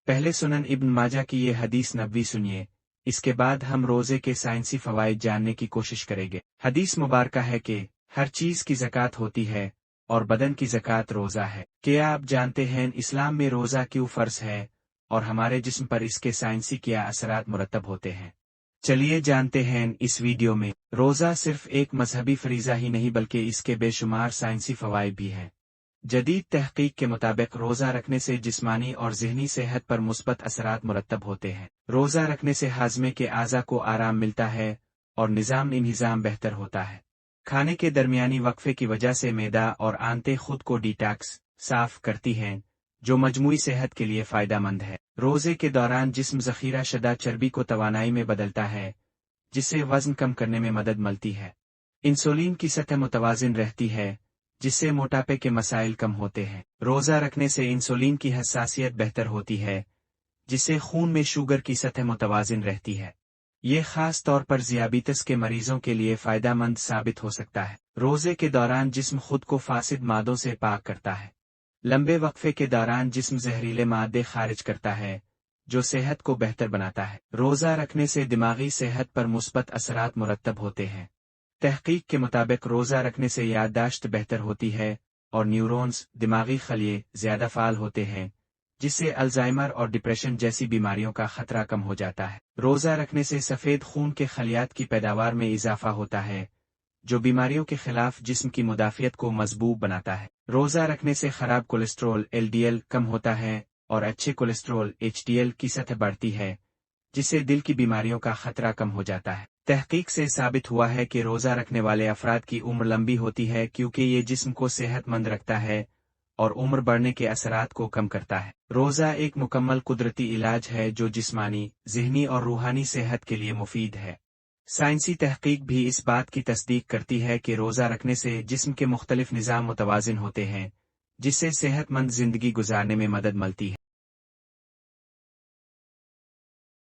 پہلے سنن ابن ماجہ کی یہ حدیث نبوی سنیے، اس کے بعد ہم روزے کے سائنسی فوائد جاننے کی کوشش کریں گے۔ حدیث مبارکہ ہے کہ ہر چیز کی زکوٰۃ ہوتی ہے اور بدن کی زکوٰۃ روزہ ہے۔ کیا آپ جانتے ہیں اسلام میں روزہ کیوں فرض ہے اور ہمارے جسم پر اس کے سائنسی کیا اثرات مرتب ہوتے ہیں؟ چلیے جانتے ہیں اس ویڈیو میں۔ روزہ صرف ایک مذہبی فریضہ ہی نہیں بلکہ اس کے بے شمار سائنسی فوائد بھی ہیں۔ جدید تحقیق کے مطابق روزہ رکھنے سے جسمانی اور ذہنی صحت پر مثبت اثرات مرتب ہوتے ہیں۔ روزہ رکھنے سے ہاضمے کے اعضاء کو آرام ملتا ہے اور نظام انہضام بہتر ہوتا ہے۔ کھانے کے درمیانی وقفے کی وجہ سے معدہ اور آنتیں خود کو ڈیٹاکس صاف کرتی ہیں، جو مجموعی صحت کے لیے فائدہ مند ہے۔ روزے کے دوران جسم ذخیرہ شدہ چربی کو توانائی میں بدلتا ہے، جس سے وزن کم کرنے میں مدد ملتی ہے۔ انسولین کی سطح متوازن رہتی ہے، جس سے موٹاپے کے مسائل کم ہوتے ہیں۔ روزہ رکھنے سے انسولین کی حساسیت بہتر ہوتی ہے، جس سے خون میں شوگر کی سطح متوازن رہتی ہے۔ یہ خاص طور پر ذیابیطس کے مریضوں کے لیے فائدہ مند ثابت ہو سکتا ہے۔ روزے کے دوران جسم خود کو فاسد مادوں سے پاک کرتا ہے۔ لمبے وقفے کے دوران جسم زہریلے مادے خارج کرتا ہے، جو صحت کو بہتر بناتا ہے۔ روزہ رکھنے سے دماغی صحت پر مثبت اثرات مرتب ہوتے ہیں۔ تحقیق کے مطابق روزہ رکھنے سے یادداشت بہتر ہوتی ہے اور نیورونز دماغی خلیے زیادہ فعال ہوتے ہیں، جس سے الزائمر اور ڈپریشن جیسی بیماریوں کا خطرہ کم ہو جاتا ہے۔ روزہ رکھنے سے سفید خون کے خلیات کی پیداوار میں اضافہ ہوتا ہے، جو بیماریوں کے خلاف جسم کی مدافعت کو مضبوط بناتا ہے۔ روزہ رکھنے سے خراب کولیسٹرول LDL کم ہوتا ہے اور اچھے کولیسٹرول HDL کی سطح بڑھتی ہے، جس سے دل کی بیماریوں کا خطرہ کم ہو جاتا ہے۔ تحقیق سے ثابت ہوا ہے کہ روزہ رکھنے والے افراد کی عمر لمبی ہوتی ہے کیونکہ یہ جسم کو صحت مند رکھتا ہے اور عمر بڑھنے کے اثرات کو کم کرتا ہے۔ روزہ ایک مکمل قدرتی علاج ہے جو جسمانی، ذہنی اور روحانی صحت کے لیے مفید ہے۔ سائنسی تحقیق بھی اس بات کی تصدیق کرتی ہے کہ روزہ رکھنے سے جسم کے مختلف نظام متوازن ہوتے ہیں، جس سے صحت مند زندگی گزارنے میں مدد ملتی ہے۔